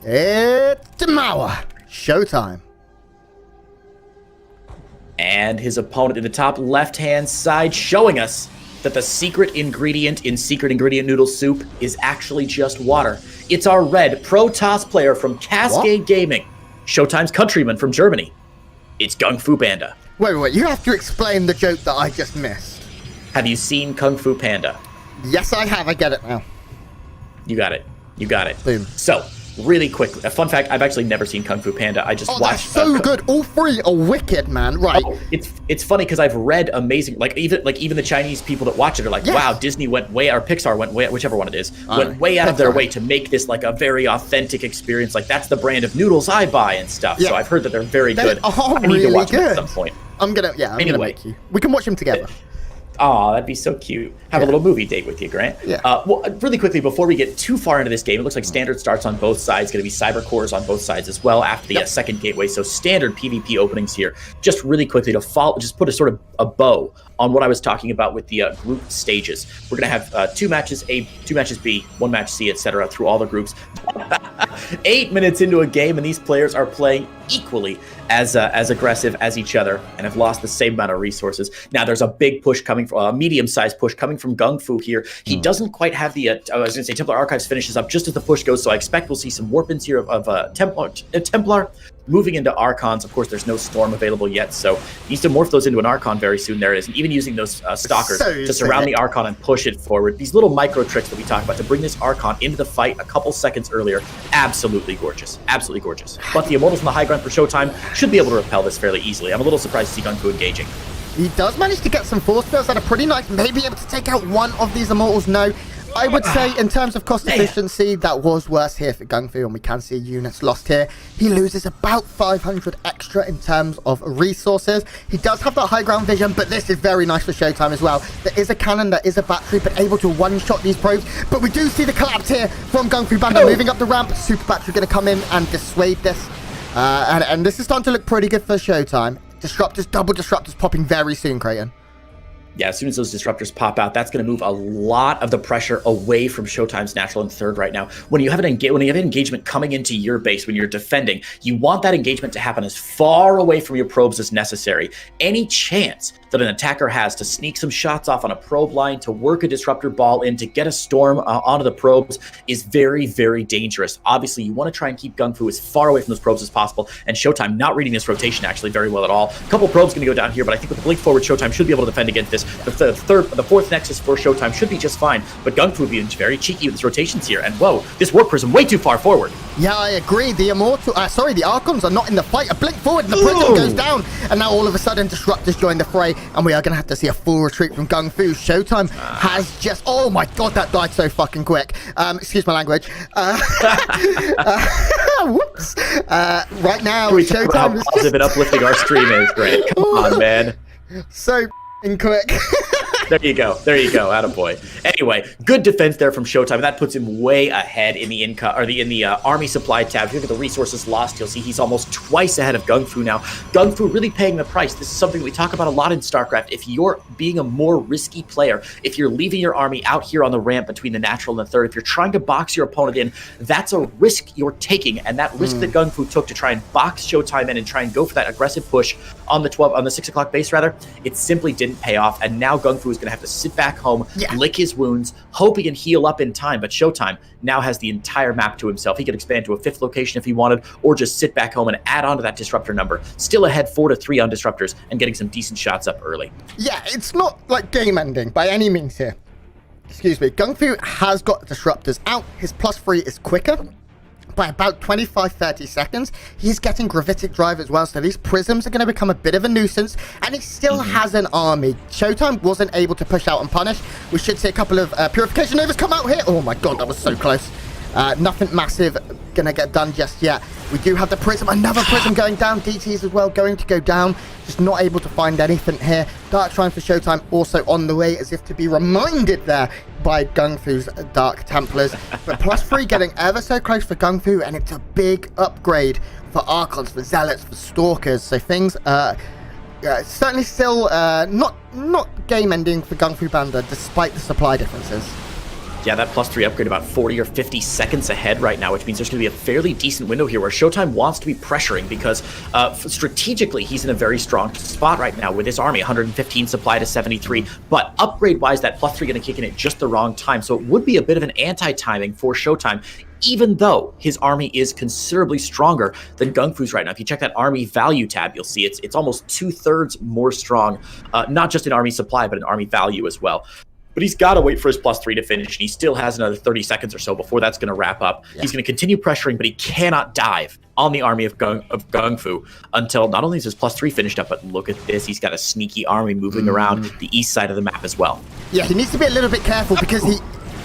It's Tamawa. ShoWTimE. And his opponent in the top left-hand side showing us that the secret ingredient in secret ingredient noodle soup is actually just water. It's our red Protoss player from Cascade Gaming, ShoWTimE's countryman from Germany. It's GunGFuBanDa. Wait, you have to explain the joke that I just missed. Have you seen GunGFuBanDa? Yes, I have. I get it now. You got it. You got it. Boom. So, really quickly, a fun fact, I've actually never seen GunGFuBanDa. I just watched... That's so good. All three are wicked, man. Right. Oh, it's funny because I've read amazing... Even the Chinese people that watch it are like, wow, Disney went way... Or Pixar went way... Whichever one it is. Went way out of their way to make this like a very authentic experience. Like, that's the brand of noodles I buy and stuff. Yeah. So I've heard that they're very good. I need to watch them at some point. I'm gonna make you. We can watch them together. Oh, that'd be so cute. Have a little movie date with you, Grant. Yeah. Well, really quickly, before we get too far into this game, it looks like standard starts on both sides. Going to be cyber cores on both sides as well after the second gateway. So standard PvP openings here. Just really quickly to follow, just put a sort of a bow on what I was talking about with the group stages. We're going to have 2 matches A, 2 matches B, 1 match C, etc. through all the groups. 8 minutes into a game, and these players are playing equally as aggressive as each other and have lost the same amount of resources. Now, there's a big push coming from a medium-sized push coming from GunGfu here. He doesn't quite have the, I was going to say Templar Archives finishes up just as the push goes, so I expect we'll see some warp-ins here of Templar moving into Archons. Of course, there's no Storm available yet, so he needs to morph those into an Archon very soon. There it is, and even using those Stalkers to surround the Archon and push it forward. These little micro tricks that we talk about to bring this Archon into the fight a couple seconds earlier, absolutely gorgeous. Absolutely gorgeous. But the Immortals on the high ground for ShoWTimE should be able to repel this fairly easily. I'm a little surprised to see GunGfu engaging. He does manage to get some force fields that are pretty nice. Maybe able to take out one of these Immortals. No. I would say in terms of cost efficiency, that was worse here for GunGfu, and we can see units lost here. He loses about 500 extra in terms of resources. He does have that high ground vision, but this is very nice for ShoWTimE as well. There is a cannon, there is a battery, but able to one-shot these probes. But we do see the collapse here from GunGFuBanDa moving up the ramp. Super battery going to come in and dissuade this. And this is starting to look pretty good for ShoWTimE. Disruptors, double disruptors popping very soon, Creighton. Yeah, as soon as those disruptors pop out, that's going to move a lot of the pressure away from ShoWTimE's natural and third right now. When you have an engagement coming into your base, when you're defending, you want that engagement to happen as far away from your probes as necessary. Any chance that an attacker has to sneak some shots off on a probe line, to work a disruptor ball in, to get a storm onto the probes is very, very dangerous. Obviously, you want to try and keep GunGfu as far away from those probes as possible, and ShoWTimE not reading this rotation actually very well at all. A couple probes going to go down here, but I think with the blink forward, ShoWTimE should be able to defend against this. The fourth nexus for ShoWTimE should be just fine, but GunGfu being very cheeky with his rotations here, and whoa, this warp prism way too far forward. Yeah, I agree. The the Archons are not in the fight. A blink forward, and the prism goes down, and now all of a sudden disruptors join the fray, and we are going to have to see a full retreat from GunGfu. ShoWTimE has just, oh my god, that died so fucking quick. Excuse my language. Whoops. Right now, ShoWTimE is positive and uplifting our stream is great. Come on, man. So quick. There you go. Attaboy. Anyway, good defense there from ShoWTimE. That puts him way ahead in the army supply tab. If you look at the resources lost, you'll see he's almost twice ahead of GunGfu now. GunGfu really paying the price. This is something we talk about a lot in StarCraft. If you're being a more risky player, if you're leaving your army out here on the ramp between the natural and the third, if you're trying to box your opponent in, that's a risk you're taking. And that risk that GunGfu took to try and box ShoWTimE in and try and go for that aggressive push on the 6 o'clock base rather, it simply didn't pay off. And now GunGfu is going to have to sit back home, lick his wounds, hope he can heal up in time. But ShoWTimE now has the entire map to himself. He could expand to a 5th location if he wanted, or just sit back home and add on to that disruptor number. Still ahead 4-3 on disruptors and getting some decent shots up early. Yeah, it's not like game ending by any means here. Excuse me. GunGfu has got disruptors out. His +3 is quicker by about 25-30 seconds. He's getting gravitic drive as well, so these prisms are going to become a bit of a nuisance, and he still has an army. ShoWTimE wasn't able to push out and punish. We should see a couple of purification novas come out here. Oh my god, that was so close. Nothing massive gonna get done just yet. We do have the prism, another prism going down. DTs as well going to go down. Just not able to find anything here. Dark Shrine for ShoWTimE also on the way, as if to be reminded there by GunGFu's Dark Templars. But +3 getting ever so close for GunGfu, and it's a big upgrade for Archons, for Zealots, for Stalkers. So things certainly still not game ending for GunGFuBanDa, despite the supply differences. Yeah, that +3 upgrade about 40 or 50 seconds ahead right now, which means there's going to be a fairly decent window here where ShoWTimE wants to be pressuring because strategically he's in a very strong spot right now with his army, 115 supply to 73. But upgrade-wise, that +3 going to kick in at just the wrong time, so it would be a bit of an anti-timing for ShoWTimE, even though his army is considerably stronger than GunGFu's right now. If you check that army value tab, you'll see it's almost 2/3 more strong, not just in army supply, but in army value as well. But he's got to wait for his +3 to finish, and he still has another 30 seconds or so before that's going to wrap up. Yeah. He's going to continue pressuring, but he cannot dive on the army of GunGFu until not only is his +3 finished up, but look at this. He's got a sneaky army moving around the east side of the map as well. Yeah, he needs to be a little bit careful because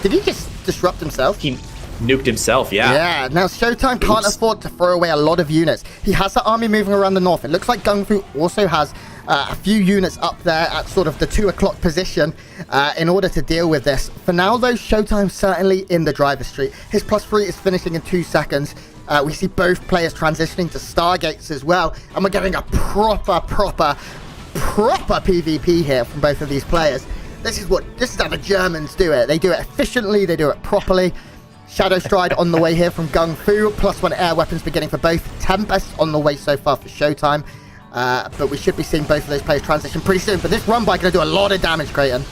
did he just disrupt himself? He nuked himself, yeah. Yeah, now ShoWTimE can't afford to throw away a lot of units. He has the army moving around the north. It looks like GunGFu also has a few units up there at sort of the 2 o'clock position in order to deal with this. For now, though, ShoWTimE certainly in the driver's street. His +3 is finishing in 2 seconds. We see both players transitioning to Stargates as well, and we're getting a proper PvP here from both of these players. This is how the Germans do it. They do it efficiently, they do it properly. Shadow Stride on the way here from GunGFu, +1 air weapons beginning for both. Tempest on the way so far for ShoWTimE. But we should be seeing both of those players transition pretty soon. But this run-by going to do a lot of damage, Creighton.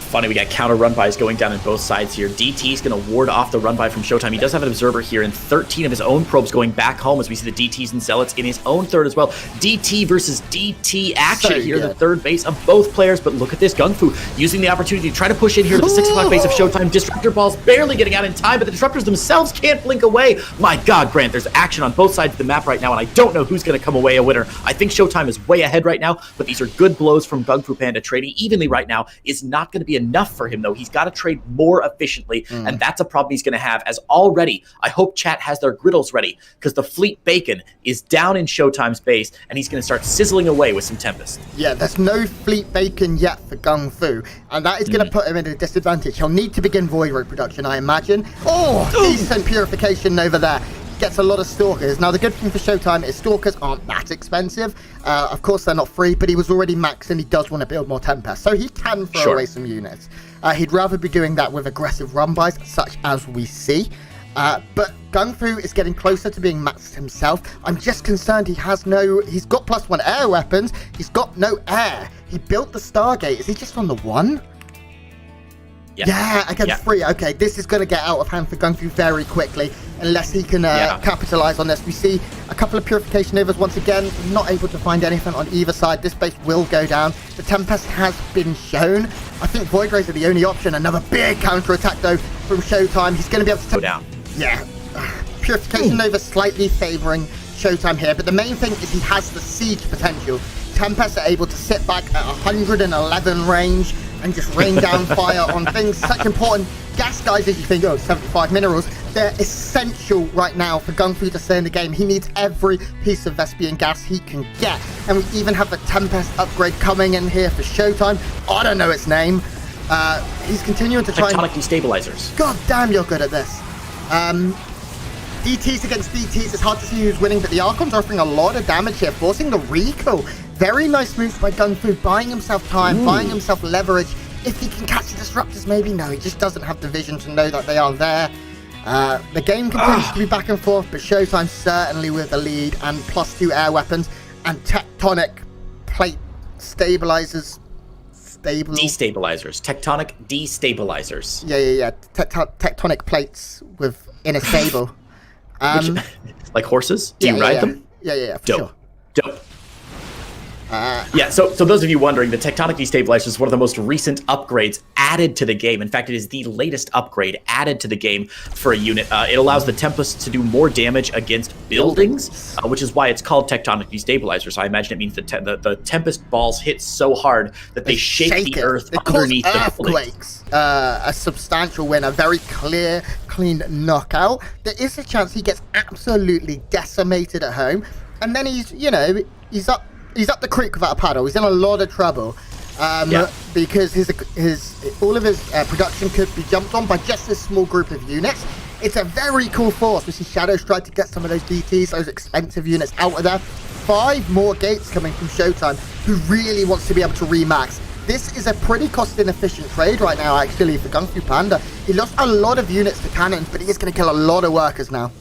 Funny, we got counter run-bys going down on both sides here. DT is going to ward off the run-by from ShoWTimE. He does have an observer here, and 13 of his own probes going back home as we see the DTs and Zealots in his own third as well. DT versus DT action here in the third base of both players. But look at this, GunGFu using the opportunity to try to push in here to the 6 o'clock base of ShoWTimE. Disruptor balls barely getting out in time, but the disruptors themselves can't blink away. My God, Grant, there's action on both sides of the map right now, and I don't know who's going to come away a winner. I think ShoWTimE is way ahead right now, but these are good blows from GunGFuBanDa. Trading evenly right now is not going to be enough for him, though. He's got to trade more efficiently, and that's a problem he's going to have, as already, I hope chat has their griddles ready, because the Fleet Bacon is down in ShoWTimE's base, and he's going to start sizzling away with some Tempest. Yeah, there's no Fleet Bacon yet for GunGFu, and that is going to put him at a disadvantage. He'll need to begin Void Road production, I imagine. Oh, decent purification over there. Gets a lot of Stalkers. Now, the good thing for ShoWTimE is Stalkers aren't that expensive. Of course, they're not free, but he was already maxed, and he does want to build more Tempest, so he can throw away some units. He'd rather be doing that with aggressive run-bys, such as we see. But GunGFu is getting closer to being maxed himself. I'm just concerned he's got +1 air weapons, he's got no air. He built the Stargate. Is he just on the 1? Yeah, against 3. Okay, this is going to get out of hand for GunGFu very quickly, unless he can capitalize on this. We see a couple of Purification Overs once again, not able to find anything on either side. This base will go down. The Tempest has been shown. I think Void Rays are the only option. Another big counter-attack, though, from ShoWTimE. He's going to be able to go down. Yeah. Purification Over slightly favoring ShoWTimE here, but the main thing is he has the siege potential. Tempest are able to sit back at 111 range and just rain down fire on things. Such important gas guys as you think, 75 minerals. They're essential right now for GunGFu to stay in the game. He needs every piece of Vespian gas he can get. And we even have the Tempest upgrade coming in here for ShoWTimE. I don't know its name. He's continuing to try Tectonic Destabilizers. God damn, you're good at this. DTs against DTs, it's hard to see who's winning, but the Archons are offering a lot of damage here, forcing the recall. Very nice moves by GunGFu, buying himself time, buying himself leverage. If he can catch the Disruptors, maybe. No, he just doesn't have the vision to know that they are there. The game continues to be back and forth, but ShoWTimE certainly with the lead, and +2 air weapons and tectonic plate stabilizers. Destabilizers. Tectonic destabilizers. Yeah. Tectonic plates in a stable. Like horses? Do you ride them? Yeah, for sure. Dope. So those of you wondering, the Tectonic Destabilizer is one of the most recent upgrades added to the game. In fact, it is the latest upgrade added to the game for a unit. It allows the Tempests to do more damage against buildings, which is why it's called Tectonic Destabilizer. So I imagine it means the Tempest balls hit so hard that they shake the earth underneath the earthquakes. A substantial win, a very clean knockout. There is a chance he gets absolutely decimated at home, and then he's up the creek without a paddle. He's in a lot of trouble because all of his production could be jumped on by just this small group of units. It's a very cool force. We see Shadow Stride to get some of those DTs, those expensive units out of there. 5 more gates coming from ShoWTimE, who really wants to be able to remax. this is a pretty cost-inefficient trade right now, actually, for GunGFuBanDa. He lost a lot of units to cannons, but he is going to kill a lot of workers now.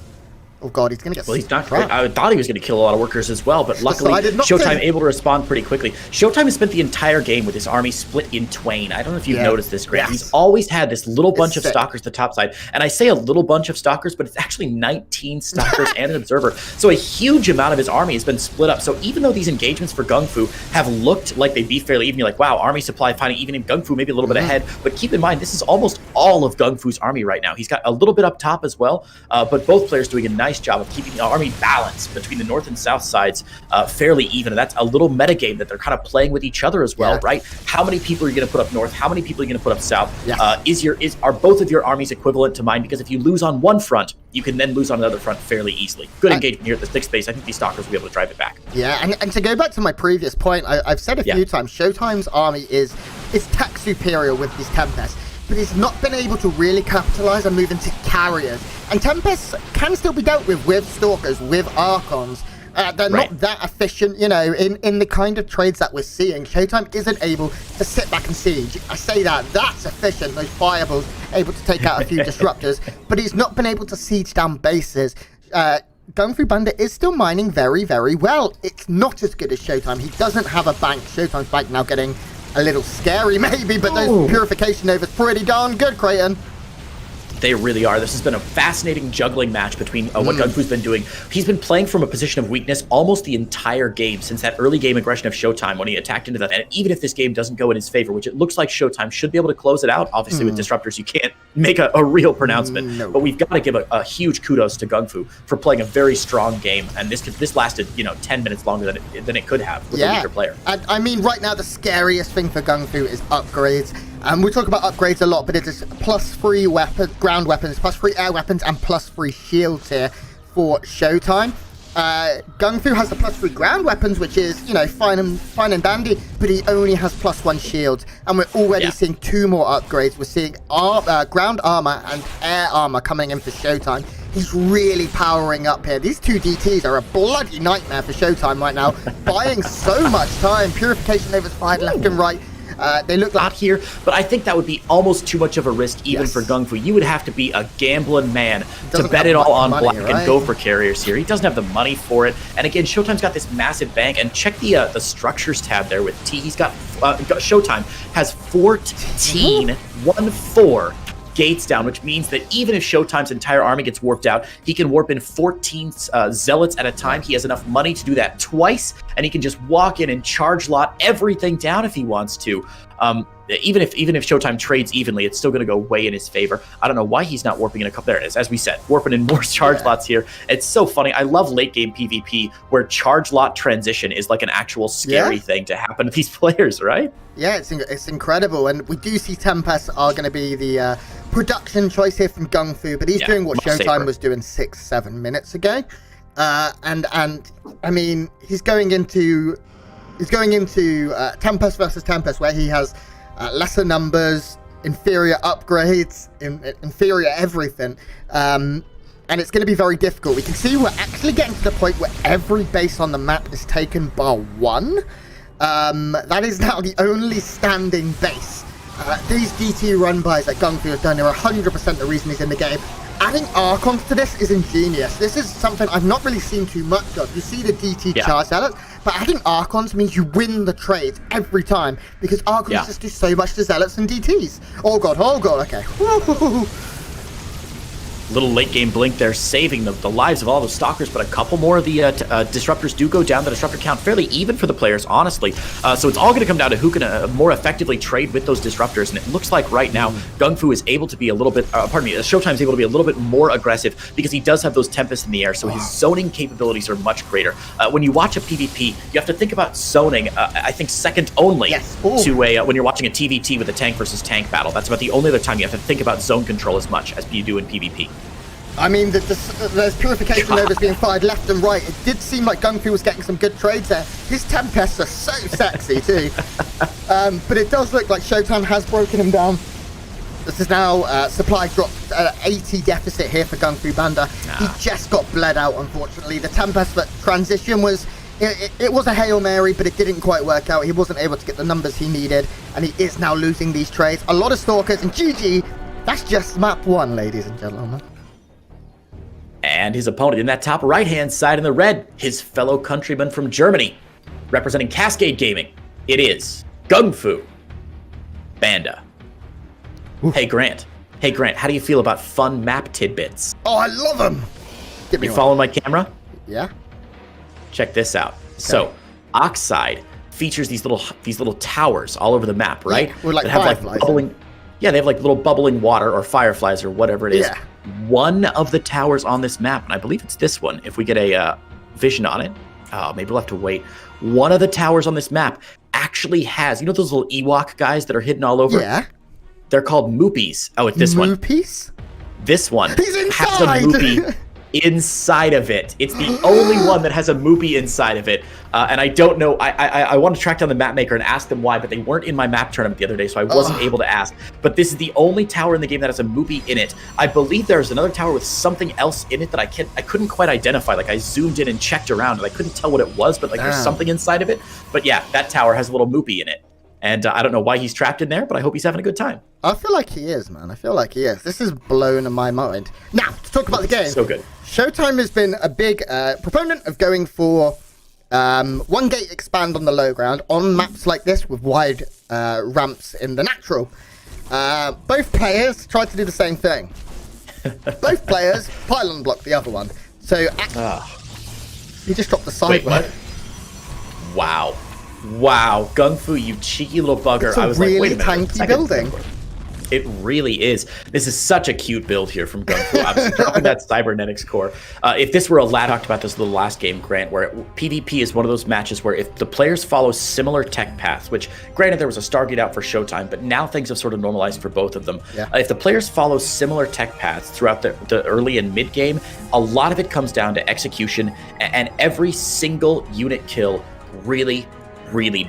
Oh god, he's going to get... Well, he's not... I thought he was going to kill a lot of workers as well, but luckily, ShoWTimE able to respond pretty quickly. ShoWTimE has spent the entire game with his army split in twain. I don't know if you've noticed this, Grant. He's always had this little bunch of stalkers to the top side. And I say a little bunch of stalkers, but it's actually 19 stalkers and an observer. So a huge amount of his army has been split up. So even though these engagements for GunGfu have looked like they'd be fairly even, you're like, wow, army supply finding even in GunGfu maybe a little bit ahead. But keep in mind, this is almost all of GunGfu's army right now. He's got a little bit up top as well, but both players doing a nice job of keeping the army balance between the north and south sides fairly even, and that's a little metagame that they're kind of playing with each other as well, right? How many people are you going to put up north? How many people are you going to put up south? Are both of your armies equivalent to mine? Because if you lose on one front, you can then lose on another front fairly easily. Good engagement here at the 6th space. I think these stalkers will be able to drive it back. Yeah, and to go back to my previous point, I've said a few times, ShoWTimE's army is tech superior with these Tempests, but he's not been able to really capitalize on moving to carriers. And Tempests can still be dealt with Stalkers, with Archons. They're not that efficient, you know, in the kind of trades that we're seeing. ShoWTimE isn't able to sit back and siege. I say that's efficient, those fireballs, able to take out a few disruptors, but he's not been able to siege down bases. GunGFuBanDa is still mining very, very well. It's not as good as ShoWTimE. He doesn't have a bank. ShoWTimE's bank now getting a little scary maybe, but those purification overs pretty darn good, Creighton. They really are. This has been a fascinating juggling match between what GunGfu's been doing. He's been playing from a position of weakness almost the entire game since that early game aggression of ShoWTimE when he attacked into that. And even if this game doesn't go in his favor, which it looks like ShoWTimE should be able to close it out, obviously with disruptors, you can't make a real pronouncement. But we've got to give a huge kudos to GunGfu for playing a very strong game. And this lasted, 10 minutes longer than it could have with a weaker player. I mean, right now, the scariest thing for GunGfu is upgrades. We talk about upgrades a lot, but it is +3 ground weapons, +3 air weapons, and +3 shields here for ShoWTimE. GunGfu has the +3 ground weapons, which is, fine and dandy, but he only has +1 shields. And we're already seeing 2 more upgrades. We're seeing ground armor and air armor coming in for ShoWTimE. He's really powering up here. These 2 DTs are a bloody nightmare for ShoWTimE right now, buying so much time. Purification overs fired left and right. They look like here, but I think that would be almost too much of a risk even for GunGfu. You would have to be a gambling man to bet it all on black and go for carriers here. He doesn't have the money for it. And again, ShoWTimE's got this massive bank. And check the structures tab there with T. He's got ShoWTimE has 14 gates down, which means that even if ShoWTimE's entire army gets warped out, he can warp in 14 zealots at a time. He has enough money to do that twice, and he can just walk in and charge lot everything down if he wants to. Even if ShoWTimE trades evenly, it's still going to go way in his favor. I don't know why he's not warping in a couple. There it is. As we said, warping in more charge lots here. It's so funny. I love late game PvP where charge lot transition is like an actual scary thing to happen to these players, right? Yeah, it's incredible. And we do see Tempests are going to be the production choice here from GunGfu, but he's doing what ShoWTimE was doing 6-7 minutes ago. And I mean, he's going into Tempest versus Tempest, where he has lesser numbers, inferior upgrades, inferior everything, and it's going to be very difficult. We can see we're actually getting to the point where every base on the map is taken bar 1. That is now the only standing base. These DT run-bys that GunGfu has done are 100% the reason he's in the game. Adding Archons to this is ingenious. This is something I've not really seen too much of. You see the DT charge zealots, but adding Archons means you win the trades every time, because Archons just do so much to zealots and DTs. Oh god, okay. Little late game blink there, saving the lives of all the stalkers, but a couple more of the disruptors do go down. The disruptor count fairly even for the players, honestly. So it's all going to come down to who can more effectively trade with those disruptors. And it looks like right now GunGfu is able to be a little bit, ShoWTimE is able to be a little bit more aggressive because he does have those Tempests in the air. So his zoning capabilities are much greater. When you watch a PvP, you have to think about zoning, I think second only to when you're watching a TVT with a tank versus tank battle. That's about the only other time you have to think about zone control as much as you do in PvP. I mean, there's purification overs being fired left and right. It did seem like GunGfu was getting some good trades there. His Tempests are so sexy too. But it does look like ShoWTimE has broken him down. This is now supply drop 80 deficit here for GunGFuBanDa. He just got bled out, unfortunately. The Tempest transition was it was a Hail Mary, but it didn't quite work out. He wasn't able to get the numbers he needed, and he is now losing these trades. A lot of Stalkers, and GG, that's just map 1, ladies and gentlemen. And his opponent in that top right-hand side in the red, his fellow countryman from Germany, representing Cascade Gaming, it is GunGFuBanDa. Hey, Grant. Hey, Grant, how do you feel about fun map tidbits? Oh, I love them. You following my camera? Yeah. Check this out. Okay. So, Oxide features these little towers all over the map, right? Yeah, with like that have fireflies. Like bubbling. Yeah, they have like little bubbling water or fireflies or whatever it is. Yeah. One of the towers on this map, and I believe it's this one. If we get a vision on it, maybe we'll have to wait. One of the towers on this map actually has, you know, those little Ewok guys that are hidden all over. Yeah. They're called Moopies. Oh, it's this one. Moopies? This one He's has a Moopie inside of it. It's the only one that has a Moopie inside of it. And I don't know. I want to track down the map maker and ask them why, but they weren't in my map tournament the other day, so I wasn't able to ask. But this is the only tower in the game that has a Moopie in it. I believe there's another tower with something else in it that I couldn't quite identify. Like I zoomed in and checked around, and I couldn't tell what it was, but like there's something inside of it. But yeah, that tower has a little Moopie in it. And I don't know why he's trapped in there, but I hope he's having a good time. I feel like he is, man. I feel like he is. This is blown my mind. Now, to talk about the game. So good. ShoWTimE has been a big proponent of going for one gate expand on the low ground on maps like this with wide ramps in the natural. Both players tried to do the same thing. Both players pylon blocked the other one. So he just dropped the side. Wait, what? Wow. Wow, GunGFu, you cheeky little bugger. It's a I was really like, wait a minute. tanky building. It really is. This is such a cute build here from GunGFu. Obviously, dropping that cybernetics core. If this were a lad, talked about this in the last game, Grant, where PvP is one of those matches where if the players follow similar tech paths, which granted there was a Stargate out for ShoWTimE, but now things have sort of normalized for both of them. Yeah. If the players follow similar tech paths throughout the early and mid game, a lot of it comes down to execution, and every single unit kill really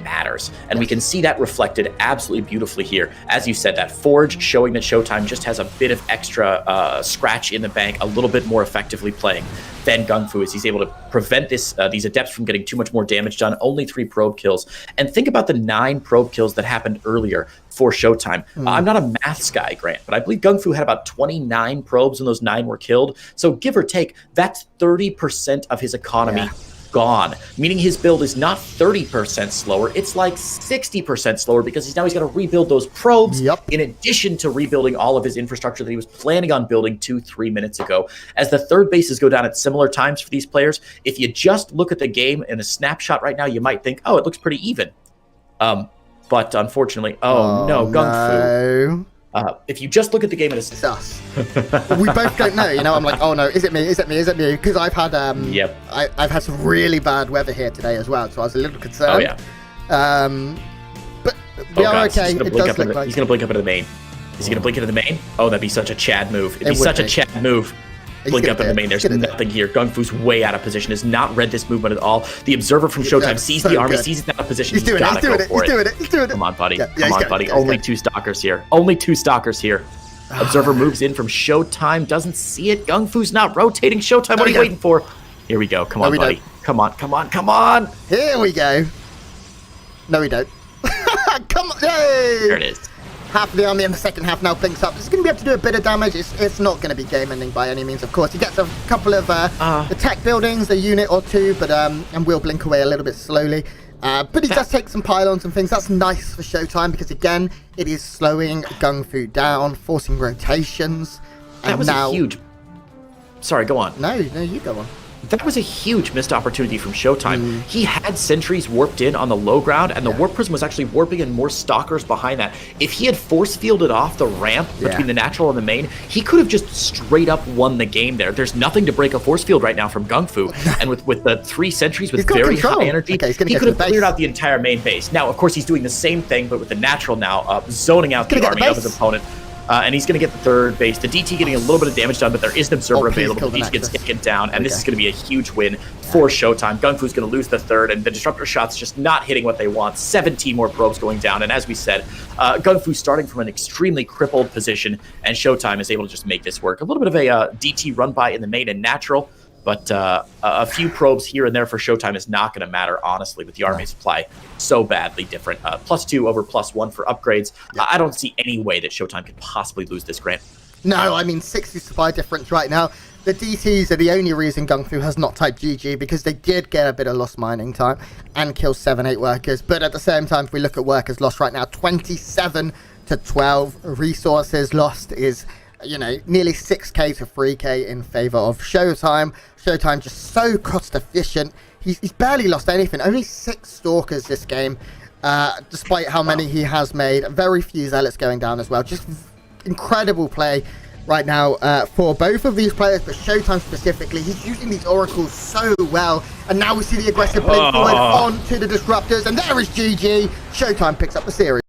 matters. And we can see that reflected absolutely beautifully here. As you said, that Forge showing that ShoWTimE just has a bit of extra scratch in the bank, a little bit more effectively playing than GunGFu, as he's able to prevent these adepts from getting too much more damage done. Only 3 probe kills. And think about the 9 probe kills that happened earlier for ShoWTimE. I'm not a maths guy, Grant, but I believe GunGFu had about 29 probes and those 9 were killed. So give or take, that's 30% of his economy gone, meaning his build is not 30% slower, it's like 60% slower because he's got to rebuild those probes in addition to rebuilding all of his infrastructure that he was planning on building 2-3 minutes ago. As the third bases go down at similar times for these players, if you just look at the game in a snapshot right now, you might think, oh, it looks pretty even. But unfortunately, no, GunGFu. If you just look at the game in a us. We both don't know, you know. I'm like, oh no, is it me? Is it me? Is it me? Because I've had I've had some really bad weather here today as well, so I was a little concerned. Oh yeah. But we are okay. It does look like he's gonna blink up into the main. Is he gonna blink into the main? Oh, that'd be such a Chad move. It'd be such a Chad move. Blink up in the main. There's nothing here. GunGFu's way out of position. Has not read this movement at all. The observer from ShoWTimE sees the army, sees it's out of position. He's doing it. He's doing it. Come on, buddy. Come on, buddy. Only 2 stalkers here. Only 2 stalkers here. Observer moves in from ShoWTimE. Doesn't see it. GunGFu's not rotating. ShoWTimE, what are you waiting for? Here we go. Come on, buddy. Come on. Come on. Here we go. No, we don't. Come on. Yay! There it is. Half of the army in the second half now blinks up. It's going to be able to do a bit of damage. It's not going to be game ending by any means, of course. He gets a couple of attack buildings, a unit or 2, but and will blink away a little bit slowly. But he does take some pylons and things. That's nice for ShoWTimE because, again, it is slowing GunGFu down, forcing rotations. And that was a huge... Sorry, go on. No, you go on. That was a huge missed opportunity from ShoWTimE. He had sentries warped in on the low ground, and the warp prism was actually warping in more stalkers behind that. If he had force fielded off the ramp between the natural and the main, he could have just straight up won the game there. There's nothing to break a force field right now from GunGFu, and with the 3 sentries with very high energy, he could have cleared out the entire main base. Now, of course, he's doing the same thing, but with the natural now, zoning out the army of his opponent. And he's going to get the third base. The DT getting a little bit of damage done, but there is an observer available. The DT gets taken down, and this is going to be a huge win for ShoWTimE. GunGFu's going to lose the third, and the disruptor shot's just not hitting what they want. 17 more probes going down, and as we said, GunGFu starting from an extremely crippled position, and ShoWTimE is able to just make this work. A little bit of a DT run by in the main and natural. But a few probes here and there for ShoWTimE is not going to matter, honestly, with the army supply so badly different. +2 over +1 for upgrades. I don't see any way that ShoWTimE could possibly lose this, Grant. No, I mean, 60 supply difference right now. The DTs are the only reason GunGFu has not typed GG, because they did get a bit of lost mining time and kill 7-8 workers. But at the same time, if we look at workers lost right now, 27 to 12. Resources lost is, you know, nearly 6k to 3k in favor of ShoWTimE. ShoWTimE just so cost efficient. He's barely lost anything. Only 6 stalkers this game, despite how many he has made. Very few zealots going down as well. Just incredible play right now for both of these players, but ShoWTimE specifically. He's using these oracles so well, and now we see the aggressive blade forward onto the disruptors, and there is GG. ShoWTimE picks up the series.